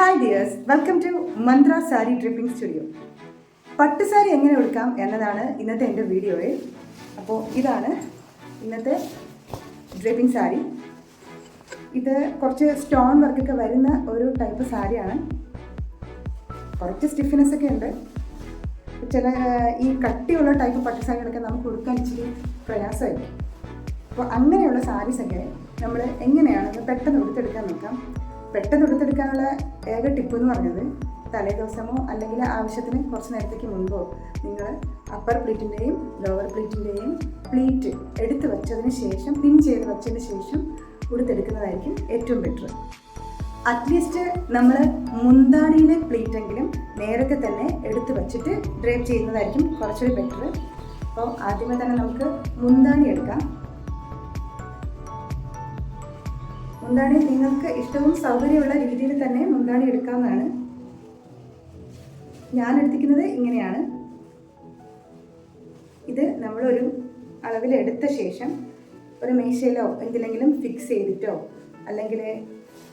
Hi dears, welcome to Mantra sari draping studio. പട്ട് സാരി എങ്ങനെ എടുക്കാം എന്നതാണ് ഇന്നത്തെ എൻ്റെ വീഡിയോയിൽ. അപ്പോൾ ഇതാണ് ഇന്നത്തെ ഡ്രിപ്പിംഗ് സാരി. ഇത് കുറച്ച് സ്റ്റോൺ വർക്കൊക്കെ വരുന്ന ഒരു ടൈപ്പ് സാരിയാണ്. കുറച്ച് സ്റ്റിഫ്നെസ് ഒക്കെ ഉണ്ട്. ചില ഈ കട്ടിയുള്ള ടൈപ്പ് പട്ട് സാരികളൊക്കെ നമുക്ക് ഉടുക്കാൻ ഇച്ചിരി പ്രയാസമായിരിക്കും. അപ്പോൾ അങ്ങനെയുള്ള സാരീസൊക്കെ നമ്മൾ എങ്ങനെയാണെന്ന് പെട്ടെന്ന് എടുത്തെടുക്കാൻ നോക്കാം. പെട്ടെന്ന് എടുത്തെടുക്കാനുള്ള ഏക ടിപ്പ് എന്ന് പറഞ്ഞത്, തലേ ദിവസമോ അല്ലെങ്കിൽ ആവശ്യത്തിന് കുറച്ച് നേരത്തേക്ക് മുൻപോ നിങ്ങൾ അപ്പർ പ്ലീറ്റിൻ്റെയും ലോവർ പ്ലീറ്റിൻ്റെയും പ്ലീറ്റ് എടുത്ത് വെച്ചതിന് ശേഷം, പിൻ ചെയ്ത് വെച്ചതിന് ശേഷം ഉടുത്തെടുക്കുന്നതായിരിക്കും ഏറ്റവും ബെറ്റർ. അറ്റ്ലീസ്റ്റ് നമ്മൾ മുന്താണിയിലെ പ്ലീറ്റെങ്കിലും നേരത്തെ തന്നെ എടുത്ത് വെച്ചിട്ട് ഡ്രൈപ്പ് ചെയ്യുന്നതായിരിക്കും കുറച്ചുകൂടി ബെറ്റർ. അപ്പോൾ ആദ്യമേ തന്നെ നമുക്ക് മുന്താണി എടുക്കാം. മുന്താണി നിങ്ങൾക്ക് ഇഷ്ടവും സൗകര്യമുള്ള രീതിയിൽ തന്നെ മുന്താണി എടുക്കാവുന്നതാണ്. ഞാൻ എടുത്തിരിക്കുന്നത് ഇങ്ങനെയാണ്. ഇത് നമ്മളൊരു അളവിലെടുത്ത ശേഷം ഒരു മേശയിലോ എന്തിലെങ്കിലും ഫിക്സ് ചെയ്തിട്ടോ അല്ലെങ്കിൽ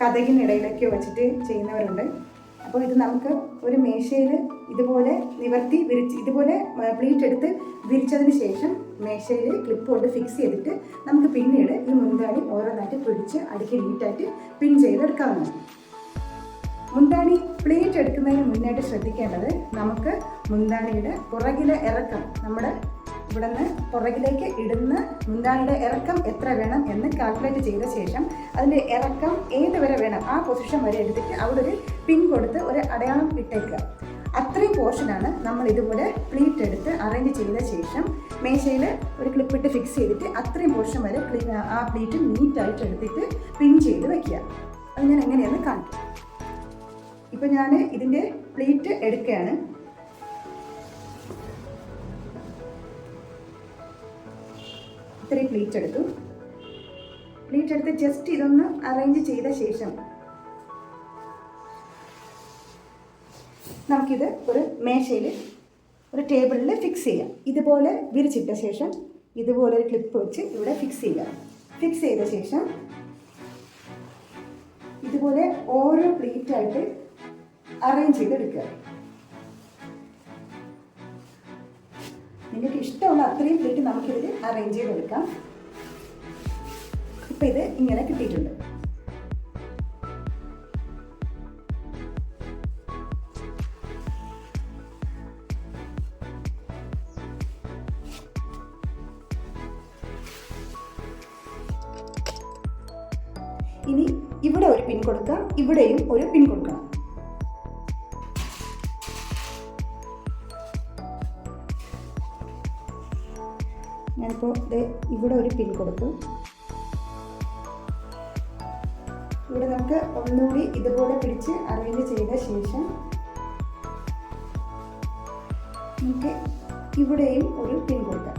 കതകിനിടയിലൊക്കെയോ വെച്ചിട്ട് ചെയ്യുന്നവരുണ്ട്. അപ്പോൾ ഇത് നമുക്ക് ഒരു മേശയിൽ ഇതുപോലെ നിവർത്തി ഇതുപോലെ പ്ലീറ്റ് എടുത്ത് വിരിച്ചതിന് ശേഷം മേശയിൽ ക്ലിപ്പ് കൊണ്ട് ഫിക്സ് ചെയ്തിട്ട് നമുക്ക് പിന്നീട് ഈ മുന്താണി ഓരോന്നായിട്ട് പിടിച്ച് അടുക്കി നീറ്റായിട്ട് പിൻ ചെയ്തെടുക്കാവുന്നതാണ്. മുന്താണി പ്ലീറ്റ് എടുക്കുന്നതിന് മുന്നായിട്ട് ശ്രദ്ധിക്കേണ്ടത്, നമുക്ക് മുന്താണിയുടെ പുറകിലെ ഇറക്കം, നമ്മുടെ ഇവിടെ നിന്ന് പുറകിലേക്ക് ഇടുന്ന മുന്താണിയുടെ ഇറക്കം എത്ര വേണം എന്ന് കാൽക്കുലേറ്റ് ചെയ്ത ശേഷം അതിൻ്റെ ഇറക്കം ഏത് വരെ വേണം ആ പൊസിഷൻ വരെ എടുത്തിട്ട് അവിടെ ഒരു പിൻ കൊടുത്ത് ഒരു അടയാളം ഇട്ടേക്കുക. അത്രയും പോർഷനാണ് നമ്മൾ ഇതുപോലെ പ്ലീറ്റ് എടുത്ത് അറേഞ്ച് ചെയ്ത ശേഷം മേശയിൽ ഒരു ക്ലിപ്പിട്ട് ഫിക്സ് ചെയ്തിട്ട് അത്രയും പോർഷൻ വരെ ആ പ്ലീറ്റ് നീറ്റായിട്ട് എടുത്തിട്ട് പിൻ ചെയ്ത് വയ്ക്കുക. അത് ഞാൻ എങ്ങനെയാണെന്ന് കാണിക്കാം. ഇപ്പം ഞാൻ ഇതിൻ്റെ പ്ലീറ്റ് എടുക്കുകയാണ്. ഇത്രയും പ്ലീറ്റ് എടുത്ത് ജസ്റ്റ് ഇതൊന്ന് അറേഞ്ച് ചെയ്ത ശേഷം നമുക്കിത് ഒരു മേശയിൽ ഒരു ടേബിളിൽ ഫിക്സ് ചെയ്യാം. ഇതുപോലെ വിരിച്ചിട്ട ശേഷം ഇതുപോലെ ഒരു ക്ലിപ്പ് വെച്ച് ഇവിടെ ഫിക്സ് ചെയ്യാം. ഫിക്സ് ചെയ്ത ശേഷം ഇതുപോലെ ഓരോ പ്ലീറ്റായിട്ട് അറേഞ്ച് ചെയ്തെടുക്കുക. നിങ്ങൾക്ക് ഇഷ്ടമുള്ള അത്രയും പ്ലേറ്റ് നമുക്കിതിൽ അറേഞ്ച് ചെയ്തെടുക്കാം. ഇപ്പം ഇത് ഇങ്ങനെ കിട്ടിയിട്ടുണ്ട്. ഇനി ഇവിടെ ഒരു പിൻ കൊടുക്കാം, ഇവിടെയും ഒരു പിൻ കൊടുക്കണം. ഞാനിപ്പോൾ ഇവിടെ ഒരു പിൻ കൊടുക്കും. ഇവിടെ നമുക്ക് ഒന്നുകൂടി ഇതുപോലെ പിടിച്ച് അറേഞ്ച് ചെയ്ത ശേഷം നമുക്ക് ഇവിടെയും ഒരു പിൻ കൊടുക്കാം.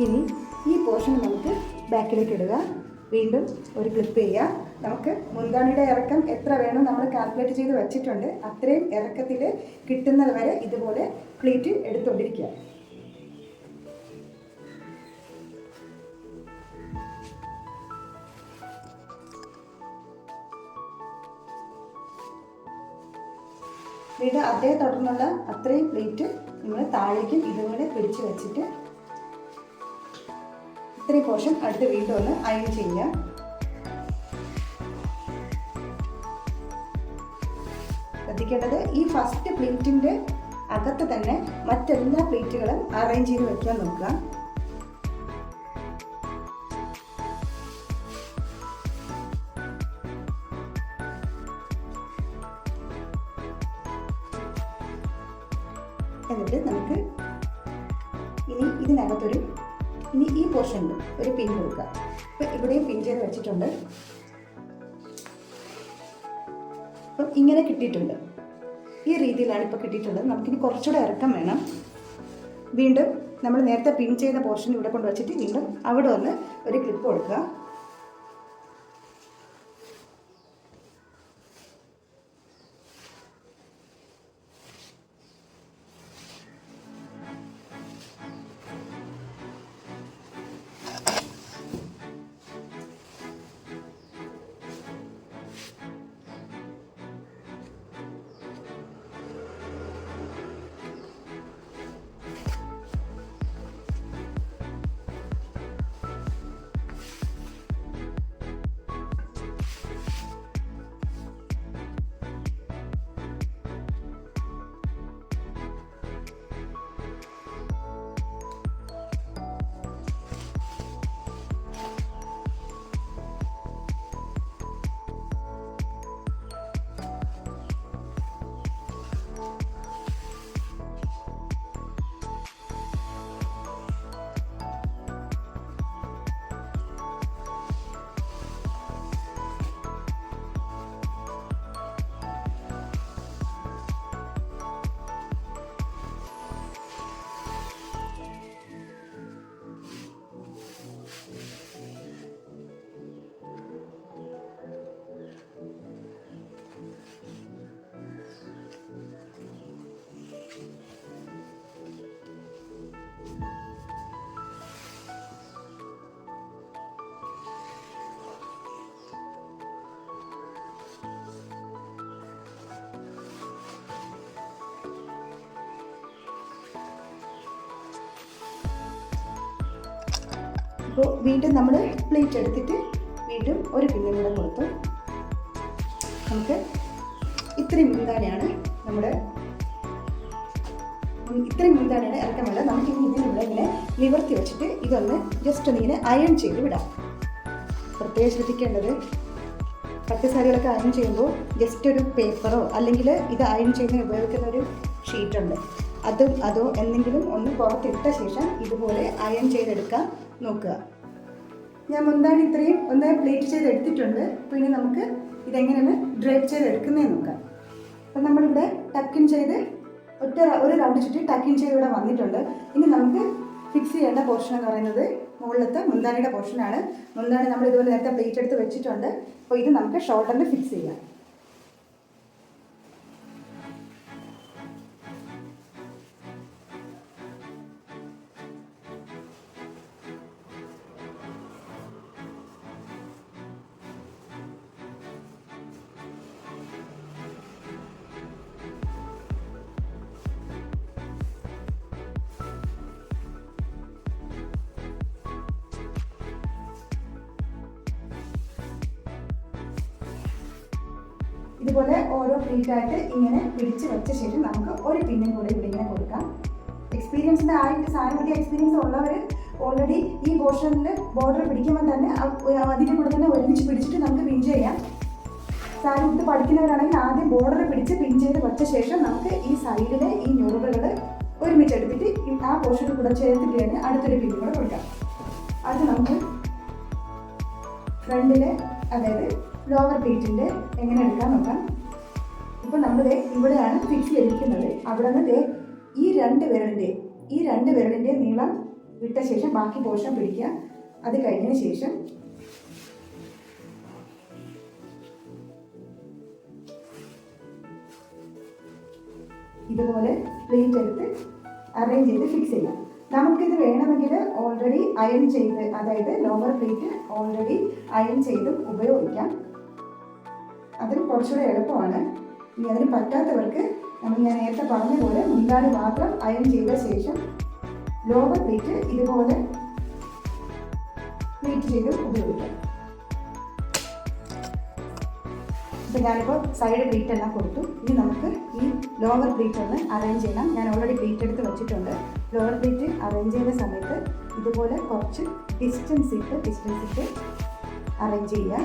ഇനി ഈ പോർഷൻ നമുക്ക് ബാക്കിലേക്ക് ഇടുക. വീണ്ടും ഒരു ക്ലിപ്പ് ചെയ്യുക. നമുക്ക് മുന്താണിയുടെ ഇറക്കം എത്ര വേണം നമ്മൾ കാൽക്കുലേറ്റ് ചെയ്ത് വെച്ചിട്ടുണ്ട്. അത്രയും ഇറക്കത്തിൽ കിട്ടുന്നത് വരെ ഇതുപോലെ പ്ലീറ്റ് എടുത്തുകൊണ്ടിരിക്കുക. വീണ്ടും അതേ തുടർന്നുള്ള അത്രയും പ്ലേറ്റ് നമ്മൾ താഴേക്കും ഇതുപോലെ പിടിച്ച് വെച്ചിട്ട് ഇത്രയും പോർഷൻ അടുത്ത് വീണ്ടും ഒന്ന് അയൺ ചെയ്യുക. ശ്രദ്ധിക്കേണ്ടത്, ഈ ഫസ്റ്റ് പ്ലേറ്റിൻ്റെ അകത്ത് തന്നെ മറ്റെല്ലാ പ്ലേറ്റുകളും അറേഞ്ച് ചെയ്ത് വെക്കാൻ നോക്കുക. എന്നിട്ട് നമുക്ക് ഇനി ഈ പോർഷനിൽ ഒരു പിൻ കൊടുക്കുക. ഇപ്പം ഇവിടെയും പിൻ ചെയ്ത് വെച്ചിട്ടുണ്ട്. അപ്പം ഇങ്ങനെ കിട്ടിയിട്ടുണ്ട്. ഈ രീതിയിലാണ് ഇപ്പോൾ കിട്ടിയിട്ടുള്ളത്. നമുക്കിനി കുറച്ചുകൂടെ ഇറക്കം വേണം. വീണ്ടും നമ്മൾ നേരത്തെ പിൻ ചെയ്ത പോർഷൻ ഇവിടെ കൊണ്ടുവച്ചിട്ട് വീണ്ടും അവിടെ ഒന്ന് ഒരു ക്ലിപ്പ് കൊടുക്കുക. അപ്പോൾ വീണ്ടും നമ്മൾ പ്ലേറ്റ് എടുത്തിട്ട് വീണ്ടും ഒരു പിന്നും കൂടെ കൊടുത്തു. നമുക്ക് ഇത്രയും മുന്താണിയാണ് ഇറക്കം വേണ്ടത്. നമുക്കിനി ഇതിലൂടെ ഇങ്ങനെ നിവർത്തി വെച്ചിട്ട് ഇതൊന്ന് ജസ്റ്റ് ഒന്നിങ്ങനെ അയൺ ചെയ്ത് വിടാം. പ്രത്യേകം ശ്രദ്ധിക്കേണ്ടത്, പട്ട് സാരികളൊക്കെ അയൺ ചെയ്യുമ്പോൾ ജസ്റ്റ് ഒരു പേപ്പറോ അല്ലെങ്കിൽ ഇത് അയൺ ചെയ്യുന്നതിന് ഉപയോഗിക്കുന്ന ഒരു ഷീറ്റുണ്ട്, അതോ എന്തെങ്കിലും ഒന്ന് പുറത്തിട്ട ശേഷം ഇതുപോലെ അയൺ ചെയ്തെടുക്കാൻ നോക്കുക. ഞാൻ മുന്താണി ഇത്രയും ഒന്ന് പ്ലേറ്റ് ചെയ്ത് എടുത്തിട്ടുണ്ട്. അപ്പോൾ ഇനി നമുക്ക് ഇതെങ്ങനെയാണ് ഡ്രൈപ്പ് ചെയ്തെടുക്കുന്നതെന്ന് നോക്കാം. അപ്പം നമ്മളിവിടെ ടക്കിൻ ചെയ്ത് ഒരു റൗണ്ട് ചുറ്റി ടക്കിൻ ചെയ്ത് ഇവിടെ വന്നിട്ടുണ്ട്. ഇനി നമുക്ക് ഫിക്സ് ചെയ്യേണ്ട പോർഷൻ എന്ന് പറയുന്നത് മുകളിലത്തെ മുന്താണിയുടെ പോർഷനാണ്. മുന്താണി നമ്മൾ ഇതുപോലെ നേരത്തെ പ്ലേറ്റ് എടുത്ത് വെച്ചിട്ടുണ്ട്. അപ്പോൾ ഇത് നമുക്ക് ഷോൾഡറിൽ ഫിക്സ് ചെയ്യാം. ഇതുപോലെ ഓരോ പ്ലീറ്റായിട്ട് ഇങ്ങനെ പിടിച്ച് വെച്ച ശേഷം നമുക്ക് ഒരു പിന്നും കൂടെ ഇവിടെ ഇങ്ങനെ കൊടുക്കാം. എക്സ്പീരിയൻസിൻ്റെ സാരിയുടെ എക്സ്പീരിയൻസ് ഉള്ളവർ ഓൾറെഡി ഈ പോർഷനിൽ ബോർഡർ പിടിക്കുമ്പോൾ തന്നെ അതിൻ്റെ കൂടെ തന്നെ ഒരുമിച്ച് പിടിച്ചിട്ട് നമുക്ക് പിൻ ചെയ്യാം. സാരി ഉടുത്ത് പഠിക്കുന്നവരാണെങ്കിൽ ആദ്യം ബോർഡർ പിടിച്ച് പിൻ ചെയ്ത് വെച്ച ശേഷം നമുക്ക് ഈ സൈഡിലെ ഈ ഞൊറുകൾ ഒരുമിച്ച് എടുത്തിട്ട് ആ പോർഷനിൽ കൂടെ ചേർത്തിട്ട് തന്നെ അടുത്തൊരു പിന്നും കൂടെ കൊടുക്കാം. അത് നമുക്ക് ഫ്രണ്ടിലെ അതായത് ലോവർ പ്ലീറ്റിൻ്റെ എങ്ങനെ എടുക്കാൻ നോക്കാം. ഇപ്പോൾ നമ്മൾ ഇവിടെയാണ് ഫിക്സ് ചെയ്തിരിക്കുന്നത്. അവിടെ നിന്ന് ഈ രണ്ട് വിരലിൻ്റെ നീളം വിട്ട ശേഷം ബാക്കി പോർഷൻ പിടിക്കുക. അത് കഴിഞ്ഞതിന് ശേഷം ഇതുപോലെ പ്ലേറ്റ് എടുത്ത് അറേഞ്ച് ചെയ്ത് ഫിക്സ് ചെയ്യാം. നമുക്കിത് വേണമെങ്കിൽ ഓൾറെഡി അയൺ ചെയ്ത്, അതായത് ലോവർ പ്ലേറ്റ് ഓൾറെഡി അയൺ ചെയ്ത് ഉപയോഗിക്കാം. അതിന് കുറച്ചുകൂടെ എളുപ്പമാണ്. ഇനി അതിന് പറ്റാത്തവർക്ക് ഞാൻ നേരത്തെ പറഞ്ഞ പോലെ മുന്താണി മാത്രം അയൺ ചെയ്ത ശേഷം ലോവർ പ്ലേറ്റ് ഇതുപോലെ പ്ലേറ്റ് ചെയ്ത് ഉപയോഗിക്കാം. അപ്പോൾ ഞാനിപ്പോൾ സൈഡ് പ്ലേറ്റ് എല്ലാം കൊടുത്തു. ഇനി നമുക്ക് ഈ ലോവർ പ്ലേറ്റ് ഒന്ന് അറേഞ്ച് ചെയ്യണം. ഞാൻ ഓൾറെഡി പ്ലേറ്റ് എടുത്ത് വെച്ചിട്ടുണ്ട്. ലോവർ പ്ലേറ്റ് അറേഞ്ച് ചെയ്യുന്ന സമയത്ത് ഇതുപോലെ കുറച്ച് ഡിസ്റ്റൻസ് ഇട്ട് അറേഞ്ച് ചെയ്യുക.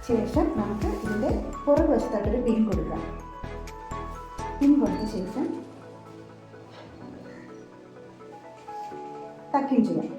ശേഷം നമുക്ക് ഇതിൻ്റെ പുറകു വശത്തായിട്ടൊരു പിൻ കൊടുക്കാം. പിൻ കൊടുത്ത ശേഷം ടക്കിൻ ചെയ്യാം.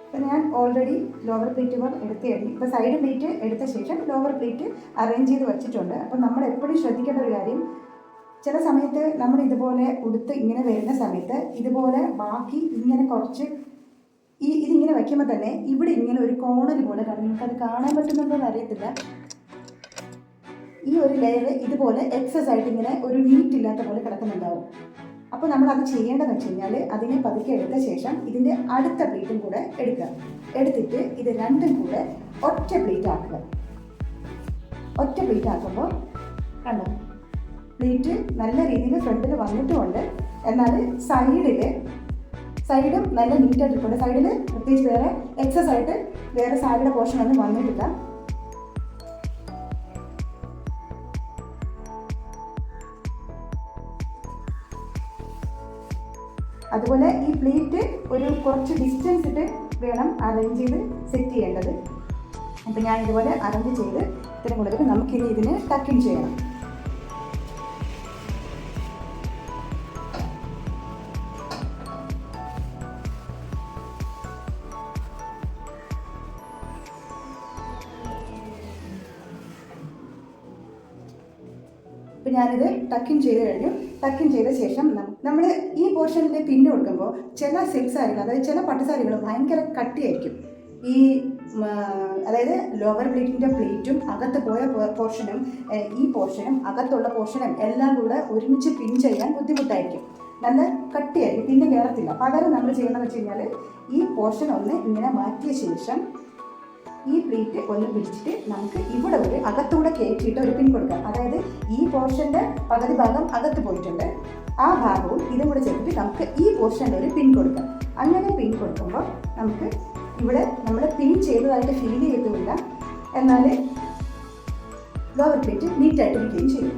അപ്പോൾ ഞാൻ ഓൾറെഡി ലോവർ പ്ലേറ്റ് എടുത്ത് കഴിഞ്ഞു. ഇപ്പോൾ സൈഡ് പ്ലേറ്റ് എടുത്ത ശേഷം ലോവർ പ്ലേറ്റ് അറേഞ്ച് ചെയ്ത് വെച്ചിട്ടുണ്ട്. അപ്പോൾ നമ്മൾ എപ്പോഴും ശ്രദ്ധിക്കേണ്ട ഒരു കാര്യം, ചില സമയത്ത് നമ്മൾ ഇതുപോലെ ഉടുത്ത് ഇങ്ങനെ വരുന്ന സമയത്ത് ഇതുപോലെ ബാക്കി ഇങ്ങനെ കുറച്ച് ഇതിങ്ങനെ വയ്ക്കുമ്പോൾ തന്നെ ഇവിടെ ഇങ്ങനെ ഒരു കോണൽ പോലെ കാണും. നിങ്ങൾക്കത് കാണാൻ പറ്റുന്നുണ്ടോ എന്ന് അറിയത്തില്ല. ഈ ഒരു ലെയർ ഇതുപോലെ എക്സസ് ആയിട്ട് ഇങ്ങനെ ഒരു നീറ്റ് ഇല്ലാത്ത പോലെ കിടക്കുന്നുണ്ടാവും. അപ്പോൾ നമ്മൾ അത് ചെയ്യേണ്ടതെന്ന് വെച്ച് കഴിഞ്ഞാൽ അതിനെ പതുക്കെ എടുത്ത ശേഷം ഇതിൻ്റെ അടുത്ത പ്ലേറ്റും കൂടെ എടുത്തിട്ട് ഇത് രണ്ടും കൂടെ ഒറ്റ പ്ലേറ്റ് ആക്കുക. ഒറ്റ പ്ലേറ്റ് ആക്കുമ്പോൾ കണ്ടോ, പ്ലേറ്റ് നല്ല രീതിയിൽ ഫ്രണ്ടിൽ വന്നിട്ടുമുണ്ട്. എന്നാൽ സൈഡും നല്ല നീറ്റായിട്ട് ഇരിപ്പുണ്ട്. സൈഡിൽ പ്രത്യേകിച്ച് വേറെ എക്സസ് ആയിട്ട് വേറെ സാരിയുടെ പോർഷൻ ഒന്നും വന്നിട്ടില്ല. അതുപോലെ ഈ പ്ലേറ്റ് ഒരു കുറച്ച് ഡിസ്റ്റൻസ് ഇട്ട് വേണം അറേഞ്ച് ചെയ്ത് സെറ്റ് ചെയ്യേണ്ടത്. അപ്പോൾ ഞാൻ ഇതുപോലെ അറേഞ്ച് ചെയ്ത് ഇത്രയും കൊടുത്തിട്ട് നമുക്കിനി ഇതിന് ടക്കിൻ ചെയ്യണം. അപ്പോൾ ഞാനിത് ടക്കിൻ ചെയ്ത് കഴിഞ്ഞു. ടക്കിൻ ചെയ്ത ശേഷം നമ്മൾ ഈ പോർഷനിൽ പിന്ന് കൊടുക്കുമ്പോൾ ചില സിൽക്ക് സാരികൾ, അതായത് ചില പട്ടുസാരികൾ ഭയങ്കര കട്ടിയായിരിക്കും. അതായത് ലോവർ പ്ലേറ്റിൻ്റെ പ്ലേറ്റും അകത്ത് പോയ പോർഷനും ഈ പോർഷനും അകത്തുള്ള പോർഷനും എല്ലാം കൂടെ ഒരുമിച്ച് പിൻ ചെയ്യാൻ ബുദ്ധിമുട്ടായിരിക്കും. നല്ല കട്ടിയായിരിക്കും, പിന്നെ കയറത്തില്ല. പകരം നമ്മൾ ചെയ്യണമെന്ന് വെച്ച് കഴിഞ്ഞാൽ ഈ പോർഷൻ ഒന്ന് ഇങ്ങനെ മാറ്റിയ ശേഷം ഈ പ്ലേറ്റ് ഒന്ന് പിടിച്ചിട്ട് നമുക്ക് ഇവിടെ ഒരു അകത്തൂടെ കയറ്റിയിട്ട് ഒരു പിൻ കൊടുക്കാം. അതായത് ഈ പോർഷൻ്റെ പകുതി ഭാഗം അകത്ത് പോയിട്ടുണ്ട്, ആ ഭാഗവും ഇതും കൂടെ ചേർത്തിട്ട് നമുക്ക് ഈ പോർഷനിൽ ഒരു പിൻ കൊടുക്കാം. അങ്ങനെ പിൻ കൊടുക്കുമ്പോൾ നമുക്ക് ഇവിടെ നമ്മൾ പിൻ ചെയ്തതായിട്ട് ഫീൽ ചെയ്തുമില്ല, എന്നാൽ ലോവർ പ്ലേറ്റ് നീറ്റായിട്ടിരിക്കുകയും ചെയ്യും.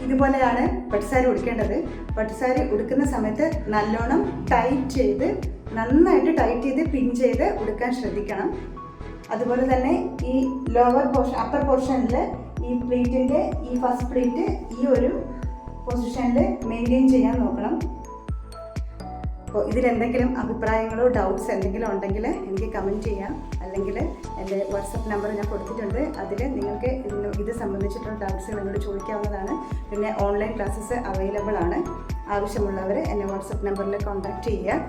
ഇതുപോലെയാണ് പട്ടുസാരി ഉടുക്കേണ്ടത്. പട്ടുസാരി ഉടുക്കുന്ന സമയത്ത് നല്ലോണം നന്നായിട്ട് ടൈറ്റ് ചെയ്ത് പിൻ ചെയ്ത് ഉടുക്കാൻ ശ്രദ്ധിക്കണം. അതുപോലെ തന്നെ ഈ അപ്പർ പോർഷനിൽ ഈ പ്ലീറ്റിൻ്റെ ഈ ഫസ്റ്റ് പ്ലീറ്റ് ഈ ഒരു പൊസിഷനിൽ മെയിൻറ്റെയിൻ ചെയ്യാൻ നോക്കണം. അപ്പോൾ ഇതിലെന്തെങ്കിലും അഭിപ്രായങ്ങളോ ഡൗട്ട്സ് എന്തെങ്കിലും ഉണ്ടെങ്കിൽ എനിക്ക് കമൻറ്റ് ചെയ്യാം, അല്ലെങ്കിൽ എൻ്റെ വാട്സപ്പ് നമ്പർ ഞാൻ കൊടുത്തിട്ടുണ്ട്. അതിൽ നിങ്ങൾക്ക് ഇത് സംബന്ധിച്ചിട്ടുള്ള ഡൗട്ട്സ് എന്നോട് ചോദിക്കാവുന്നതാണ്. പിന്നെ ഓൺലൈൻ ക്ലാസ്സസ് അവൈലബിൾ ആണ്. ആവശ്യമുള്ളവർ എന്നെ വാട്സപ്പ് നമ്പറിൽ കോൺടാക്റ്റ് ചെയ്യുക.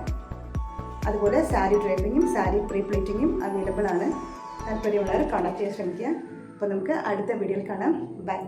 അതുപോലെ സാരി ഡ്രൈപ്പിങ്ങും സാരി പ്രീ പ്ലേറ്റിങ്ങും അവൈലബിൾ ആണ്. താല്പര്യമുള്ളവർ കോൺടാക്റ്റ് ചെയ്യാൻ ശ്രമിക്കുക. അപ്പോൾ നമുക്ക് അടുത്ത വീഡിയോയിൽ കാണാം. ബൈ.